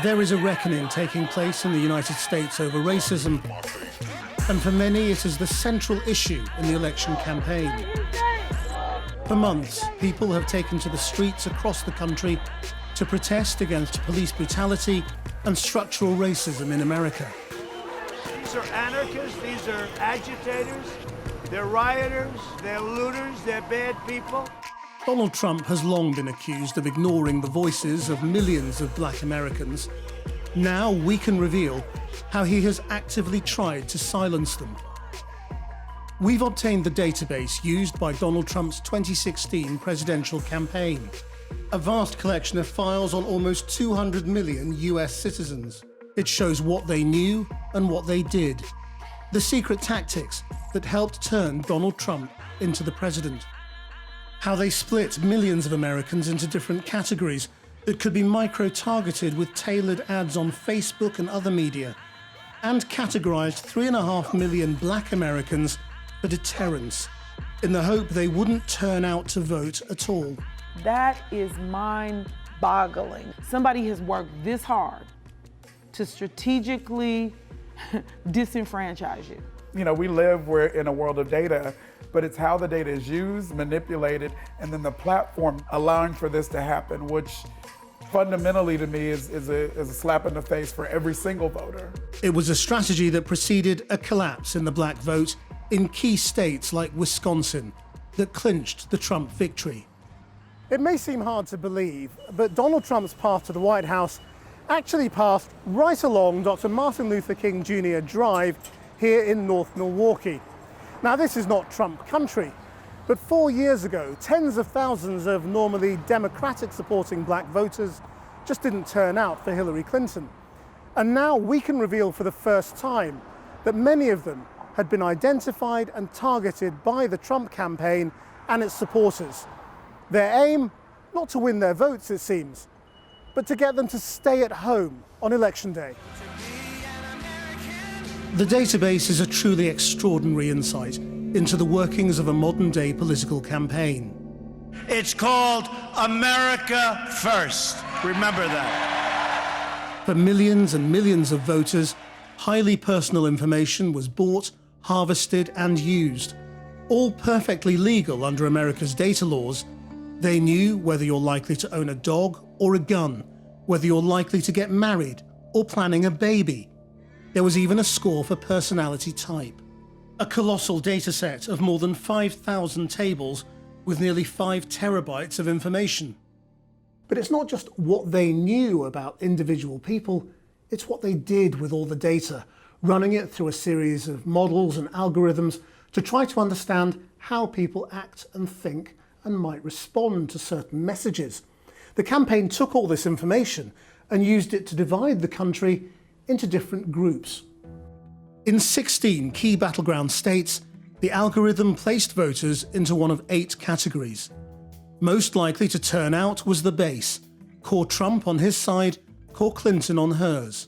There is a reckoning taking place in the United States over racism, and for many it is the central issue in the election campaign. For months, people have taken to the streets across the country to protest against police brutality and structural racism in America. These are anarchists, these are agitators, they're rioters, they're looters, they're bad people. Donald Trump has long been accused of ignoring the voices of millions of black Americans. Now we can reveal how he has actively tried to silence them. We've obtained the database used by Donald Trump's 2016 presidential campaign, a vast collection of files on almost 200 million US citizens. It shows what they knew and what they did, the secret tactics that helped turn Donald Trump into the president. How they split millions of Americans into different categories that could be micro-targeted with tailored ads on Facebook and other media, and categorized 3.5 million black Americans for deterrence, in the hope they wouldn't turn out to vote at all. That is mind-boggling. Somebody has worked this hard to strategically disenfranchise you. You know, we're in a world of data, but it's how the data is used, manipulated, and then the platform allowing for this to happen, which fundamentally to me is a slap in the face for every single voter. It was a strategy that preceded a collapse in the black vote in key states like Wisconsin that clinched the Trump victory. It may seem hard to believe, but Donald Trump's path to the White House actually passed right along Dr. Martin Luther King Jr. Drive here in North Milwaukee. Now, this is not Trump country, but 4 years ago, tens of thousands of normally Democratic-supporting black voters just didn't turn out for Hillary Clinton. And now we can reveal for the first time that many of them had been identified and targeted by the Trump campaign and its supporters. Their aim, not to win their votes, it seems, but to get them to stay at home on election day. The database is a truly extraordinary insight into the workings of a modern-day political campaign. It's called America First. Remember that. For millions and millions of voters, highly personal information was bought, harvested, and used, all perfectly legal under America's data laws. They knew whether you're likely to own a dog or a gun, whether you're likely to get married or planning a baby. There was even a score for personality type. A colossal data set of more than 5,000 tables with nearly 5 terabytes of information. But it's not just what they knew about individual people, it's what they did with all the data, running it through a series of models and algorithms to try to understand how people act and think and might respond to certain messages. The campaign took all this information and used it to divide the country into different groups. In 16 key battleground states, the algorithm placed voters into one of 8 categories. Most likely to turn out was the base, core Trump on his side, core Clinton on hers.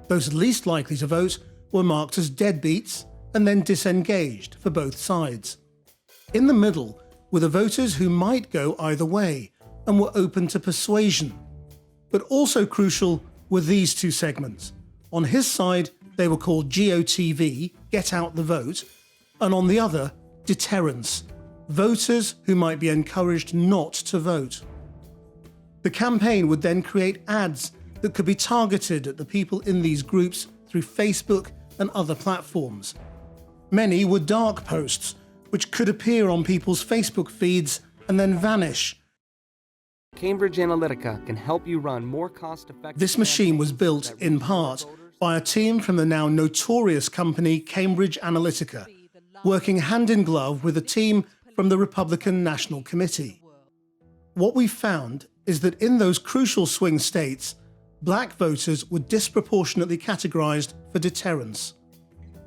Those least likely to vote were marked as deadbeats and then disengaged for both sides. In the middle were the voters who might go either way and were open to persuasion. But also crucial were these 2 segments. On his side, they were called GOTV, Get Out the Vote, and on the other, Deterrence, voters who might be encouraged not to vote. The campaign would then create ads that could be targeted at the people in these groups through Facebook and other platforms. Many were dark posts, which could appear on people's Facebook feeds and then vanish. Cambridge Analytica can help you run more cost-effective... This machine was built, in part, by a team from the now notorious company Cambridge Analytica, working hand in glove with a team from the Republican National Committee. What we found is that in those crucial swing states, black voters were disproportionately categorized for deterrence.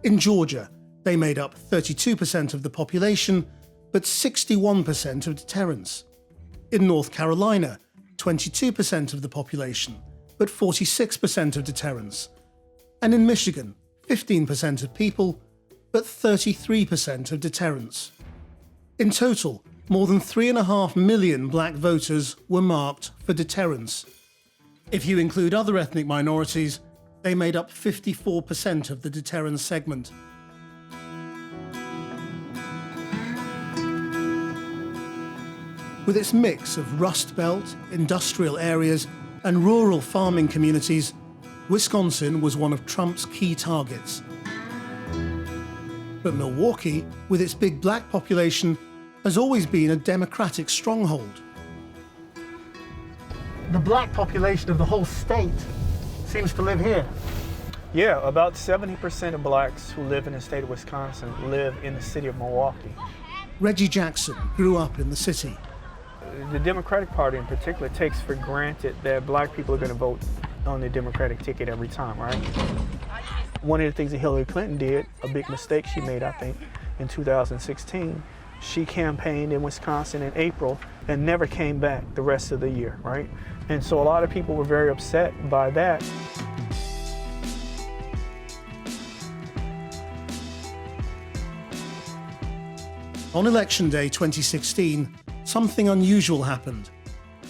In Georgia, they made up 32% of the population, but 61% of deterrence. In North Carolina, 22% of the population, but 46% of deterrence. And in Michigan, 15% of people, but 33% of deterrence. In total, more than 3.5 million black voters were marked for deterrence. If you include other ethnic minorities, they made up 54% of the deterrence segment. With its mix of Rust Belt, industrial areas, and rural farming communities, Wisconsin was one of Trump's key targets. But Milwaukee, with its big black population, has always been a Democratic stronghold. The black population of the whole state seems to live here. Yeah, about 70% of blacks who live in the state of Wisconsin live in the city of Milwaukee. Reggie Jackson grew up in the city. The Democratic Party in particular takes for granted that black people are going to vote on the Democratic ticket every time, right? One of the things that Hillary Clinton did, a big mistake she made, I think, in 2016, she campaigned in Wisconsin in April and never came back the rest of the year, right? And so a lot of people were very upset by that. On Election Day 2016, something unusual happened.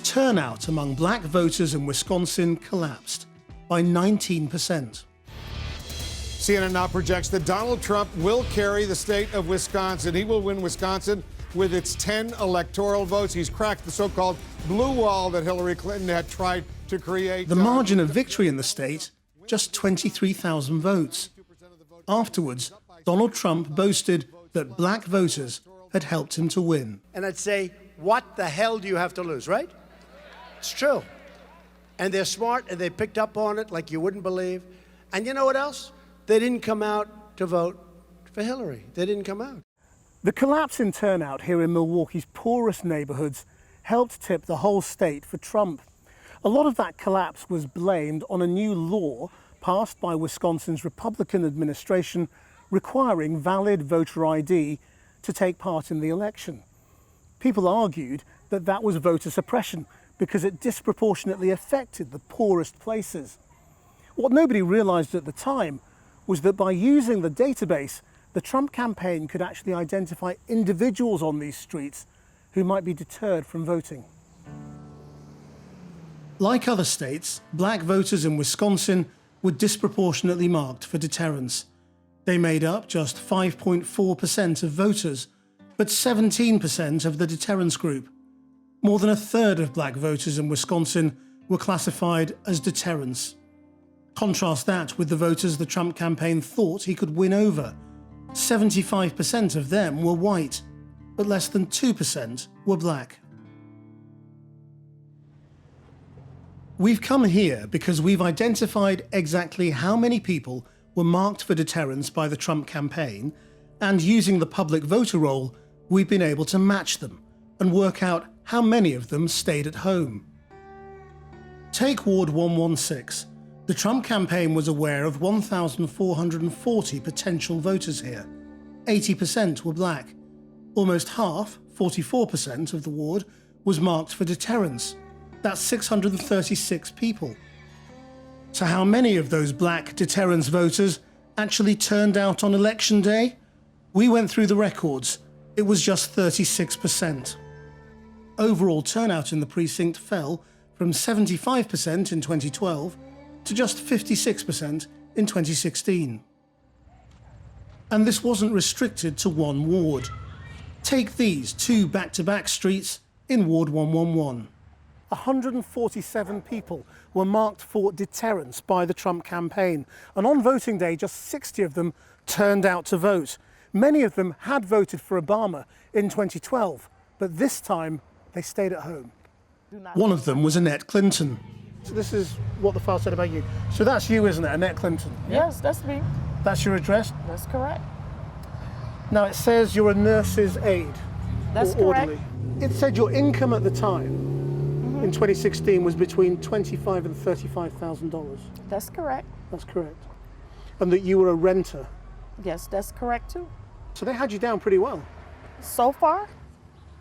Turnout among black voters in Wisconsin collapsed by 19%. CNN now projects that Donald Trump will carry the state of Wisconsin. He will win Wisconsin with its 10 electoral votes. He's cracked the so-called blue wall that Hillary Clinton had tried to create. The margin of victory in the state, just 23,000 votes. Afterwards, Donald Trump boasted that black voters had helped him to win. And I'd say, what the hell do you have to lose, right? It's true. And they're smart, and they picked up on it like you wouldn't believe. And you know what else? They didn't come out to vote for Hillary. They didn't come out. The collapse in turnout here in Milwaukee's poorest neighborhoods helped tip the whole state for Trump. A lot of that collapse was blamed on a new law passed by Wisconsin's Republican administration requiring valid voter ID to take part in the election. People argued that that was voter suppression because it disproportionately affected the poorest places. What nobody realized at the time was that by using the database, the Trump campaign could actually identify individuals on these streets who might be deterred from voting. Like other states, black voters in Wisconsin were disproportionately marked for deterrence. They made up just 5.4% of voters, but 17% of the deterrence group. More than a third of black voters in Wisconsin were classified as deterrence. Contrast that with the voters the Trump campaign thought he could win over. 75% of them were white, but less than 2% were black. We've come here because we've identified exactly how many people were marked for deterrence by the Trump campaign, and using the public voter roll, we've been able to match them and work out how many of them stayed at home. Take Ward 116. The Trump campaign was aware of 1,440 potential voters here. 80% were black. Almost half, 44% of the ward, was marked for deterrence. That's 636 people. So how many of those black deterrence voters actually turned out on election day? We went through the records. It was just 36%. Overall turnout in the precinct fell from 75% in 2012 to just 56% in 2016. And this wasn't restricted to one ward. Take these two back-to-back streets in Ward 111. 147 people were marked for deterrence by the Trump campaign, and on voting day, just 60 of them turned out to vote. Many of them had voted for Obama in 2012, but this time they stayed at home. One of them was Annette Clinton. So this is what the file said about you. So that's you, isn't it, Annette Clinton? Yes, that's me. That's your address? That's correct. Now it says you're a nurse's aide. That's or correct. orderly. It said your income at the time in 2016 was between $25,000 and $35,000. That's correct. That's correct. And that you were a renter. Yes, that's correct too. So they had you down pretty well. So far?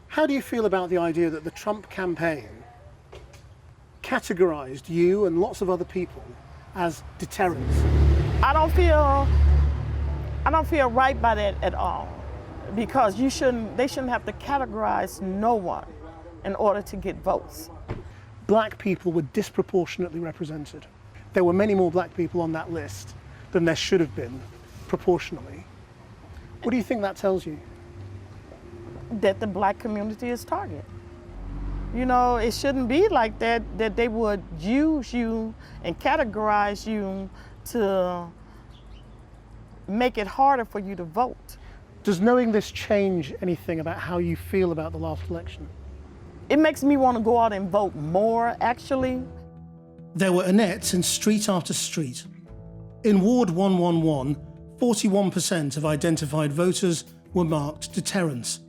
How do you feel about the idea that the Trump campaign categorized you and lots of other people as deterrents? I don't feel right by that at all, because they shouldn't have to categorize no one in order to get votes. black people were disproportionately represented. There were many more black people on that list than there should have been, proportionally. What do you think that tells you? That the black community is target. You know, it shouldn't be like that, that they would use you and categorize you to make it harder for you to vote. Does knowing this change anything about how you feel about the last election? It makes me want to go out and vote more, actually. There were Annettes in street after street. In Ward 111, 41% of identified voters were marked Deterrence.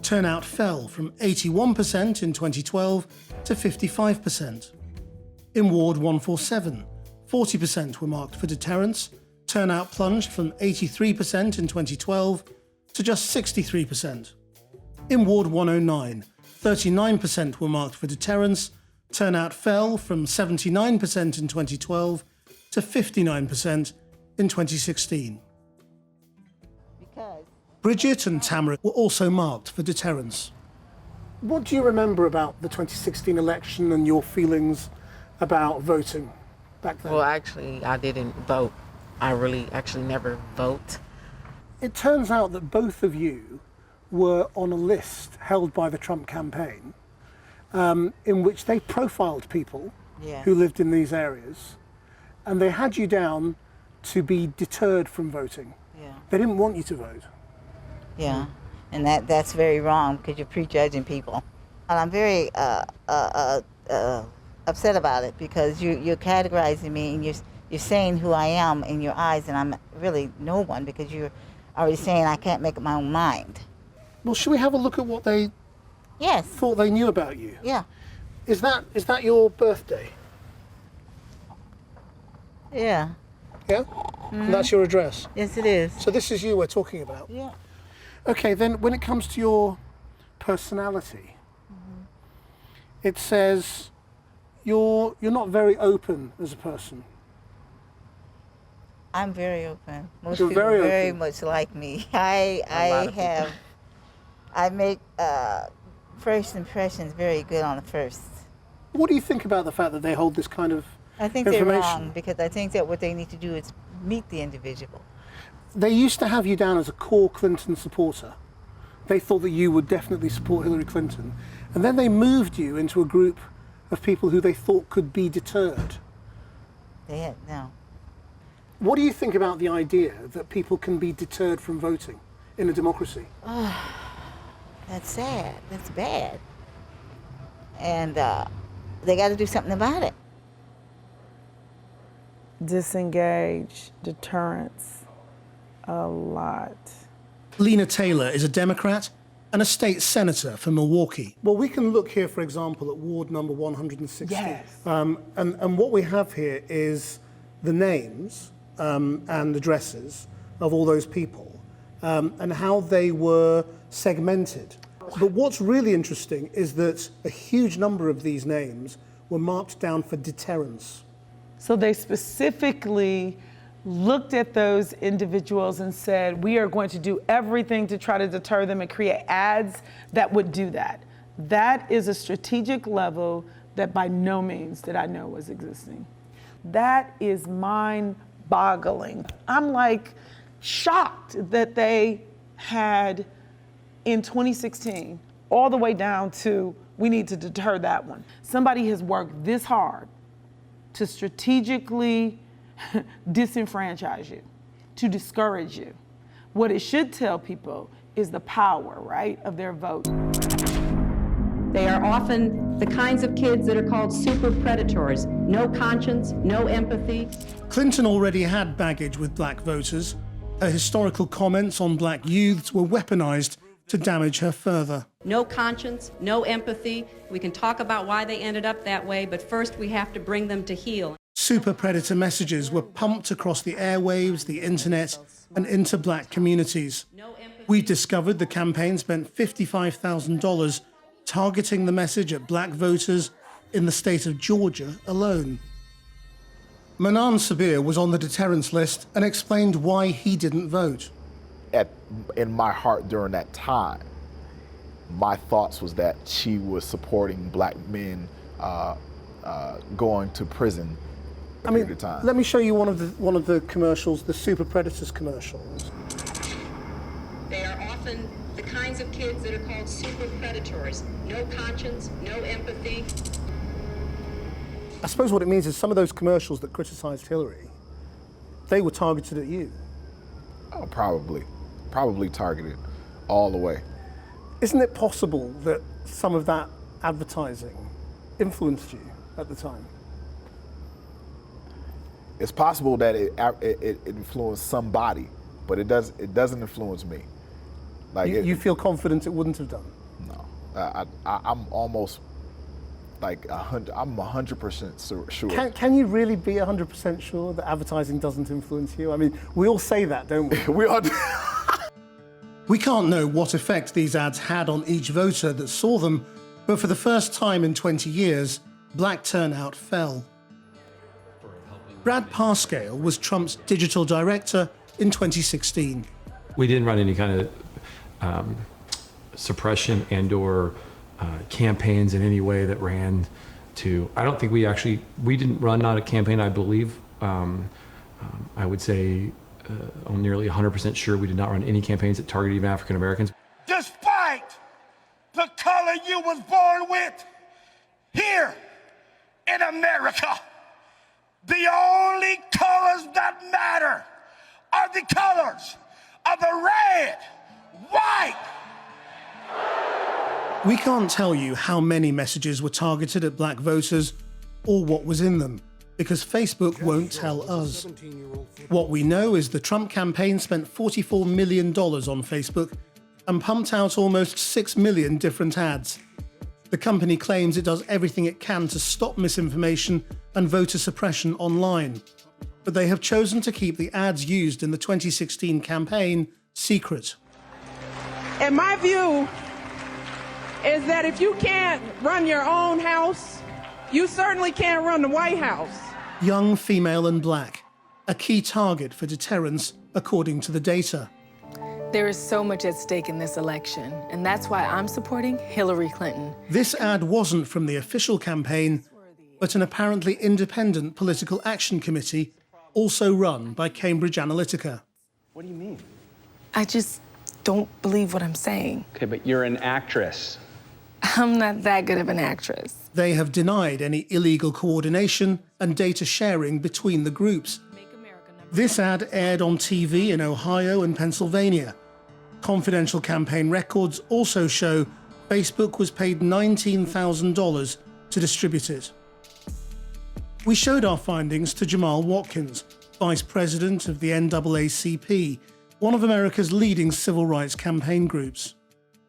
Turnout fell from 81% in 2012 to 55%. In Ward 147, 40% were marked for Deterrence. Turnout plunged from 83% in 2012 to just 63%. In Ward 109, 39% were marked for Deterrence. Turnout fell from 79% in 2012 to 59% in 2016. Bridget and Tamara were also marked for Deterrence. What do you remember about the 2016 election and your feelings about voting back then? Well, actually, I didn't vote. I really actually never vote. It turns out that both of you were on a list held by the Trump campaign in which they profiled people who lived in these areas, and they had you down to be deterred from voting. They didn't want you to vote. Yeah, and that's very wrong because you're prejudging people. And I'm very upset about it because you're categorizing me and you're saying who I am in your eyes, and I'm really no one because you're already saying I can't make up my own mind. Well, should we have a look at what they thought they knew about you? Yeah. Is that your birthday? Yeah. Yeah? Mm-hmm. And that's your address? Yes, it is. So this is you we're talking about? Yeah. Okay, then when it comes to your personality, it says you're not very open as a person. I'm very open. Most You're people very very open. much like me. I make first impressions very good on the first. What do you think about the fact that they hold this kind of I think they're information? wrong because I think that what they need to do is meet the individual. They used to have you down as a core Clinton supporter. They thought that you would definitely support Hillary Clinton. And then they moved you into a group of people who they thought could be deterred. No. What do you think about the idea that people can be deterred from voting in a democracy? That's sad. That's bad. And they got to do something about it. Disengage, deterrence, a lot. Lena Taylor is a Democrat and a state senator for Milwaukee. Well, we can look here, for example, at Ward number 160. Yes. And what we have here is the names and addresses of all those people and how they were segmented. But what's really interesting is that a huge number of these names were marked down for deterrence. So they specifically looked at those individuals and said, we are going to do everything to try to deter them and create ads that would do that. That is a strategic level that by no means did I know was existing. That is mind-boggling. I'm like shocked that they had in 2016, all the way down to, we need to deter that one. Somebody has worked this hard to strategically disenfranchise you, to discourage you. What it should tell people is the power, right, of their vote. They are often the kinds of kids that are called super predators. No conscience, no empathy. Clinton already had baggage with black voters. Her historical comments on black youths were weaponized to damage her further. No conscience, no empathy. We can talk about why they ended up that way, but first we have to bring them to heel. Super predator messages were pumped across the airwaves, the internet, and into black communities. We've discovered the campaign spent $55,000 targeting the message at black voters in the state of Georgia alone. Manan Sabir was on the deterrence list and explained why he didn't vote. In my heart during that time, my thoughts was that she was supporting black men going to prison a period of time. Let me show you one of the commercials, the Super Predators commercials. They are often the kinds of kids that are called super predators. No conscience, no empathy. I suppose what it means is some of those commercials that criticized Hillary, they were targeted at you. Oh, probably targeted all the way. Isn't it possible that some of that advertising influenced you at the time? It's possible that it influenced somebody, but it doesn't influence me. Like you feel confident it wouldn't have done? No, I'm almost like 100% sure. Can you really be 100% sure that advertising doesn't influence you? I mean, we all say that, don't we? We all do. We can't know what effect these ads had on each voter that saw them, but for the first time in 20 years, black turnout fell. Brad Parscale was Trump's digital director in 2016. We didn't run any kind of suppression and/or campaigns in any way that ran to. I don't think we didn't run on a campaign. I believe I would say I'm nearly 100% sure we did not run any campaigns that targeted even African Americans. Despite the color you was born with, here in America, the only colors that matter are the colors of the red, white. We can't tell you how many messages were targeted at black voters or what was in them, because Facebook won't tell us. What we know is the Trump campaign spent $44 million on Facebook and pumped out almost 6 million different ads. The company claims it does everything it can to stop misinformation and voter suppression online, but they have chosen to keep the ads used in the 2016 campaign secret. And my view is that if you can't run your own house, you certainly can't run the White House. Young, female and black, a key target for deterrence, according to the data. There is so much at stake in this election, and that's why I'm supporting Hillary Clinton. This ad wasn't from the official campaign, but an apparently independent political action committee, also run by Cambridge Analytica. What do you mean? I just don't believe what I'm saying. Okay, but you're an actress. I'm not that good of an actress. They have denied any illegal coordination and data sharing between the groups. This ad aired on TV in Ohio and Pennsylvania. Confidential campaign records also show Facebook was paid $19,000 to distribute it. We showed our findings to Jamal Watkins, Vice President of the NAACP, one of America's leading civil rights campaign groups.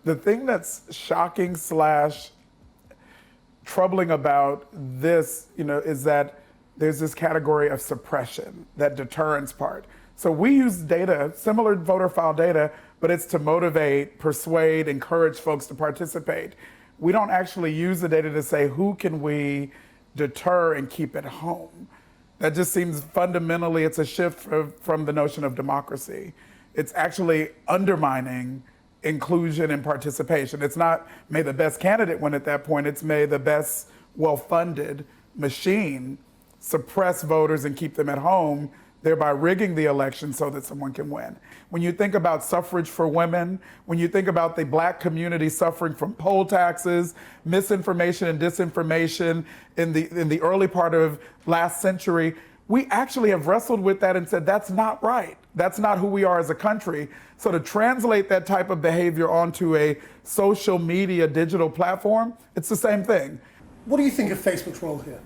The thing that's shocking / troubling about this, is that there's this category of suppression, that deterrence part. So we use data, similar voter file data, but it's to motivate, persuade, encourage folks to participate. We don't actually use the data to say who can we deter and keep at home. That just seems fundamentally, it's a shift from the notion of democracy. It's actually undermining inclusion and participation. It's not may the best candidate win at that point, it's may the best well-funded machine suppress voters and keep them at home, thereby rigging the election so that someone can win. When you think about suffrage for women, when you think about the black community suffering from poll taxes, misinformation and disinformation in the early part of last century, we actually have wrestled with that and said, that's not right. That's not who we are as a country. So to translate that type of behavior onto a social media digital platform, it's the same thing. What do you think of Facebook's role here?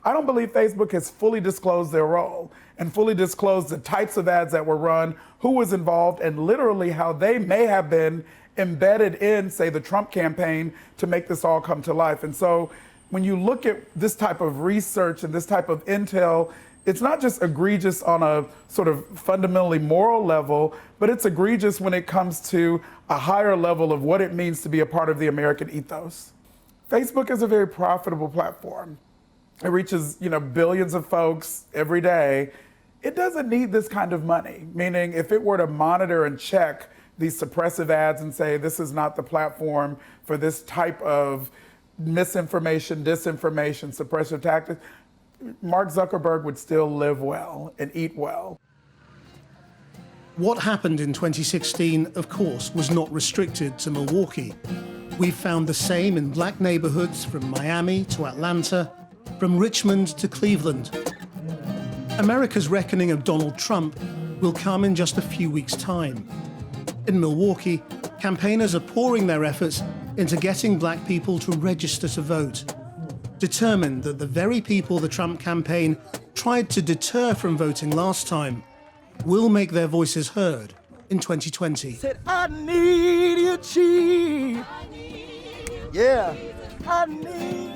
I don't believe Facebook has fully disclosed their role and fully disclosed the types of ads that were run, who was involved, and literally how they may have been embedded in, say, the Trump campaign to make this all come to life. And so when you look at this type of research and this type of intel, it's not just egregious on a sort of fundamentally moral level, but it's egregious when it comes to a higher level of what it means to be a part of the American ethos. Facebook is a very profitable platform. It reaches, billions of folks every day. It doesn't need this kind of money, meaning if it were to monitor and check these suppressive ads and say this is not the platform for this type of misinformation, disinformation, suppression tactics, Mark Zuckerberg would still live well and eat well. What happened in 2016, of course, was not restricted to Milwaukee. We've found the same in black neighborhoods from Miami to Atlanta, from Richmond to Cleveland. America's reckoning of Donald Trump will come in just a few weeks' time. In Milwaukee, campaigners are pouring their efforts into getting black people to register to vote, determined that the very people the Trump campaign tried to deter from voting last time will make their voices heard in 2020. Said, I need you, Chief. Yeah, I need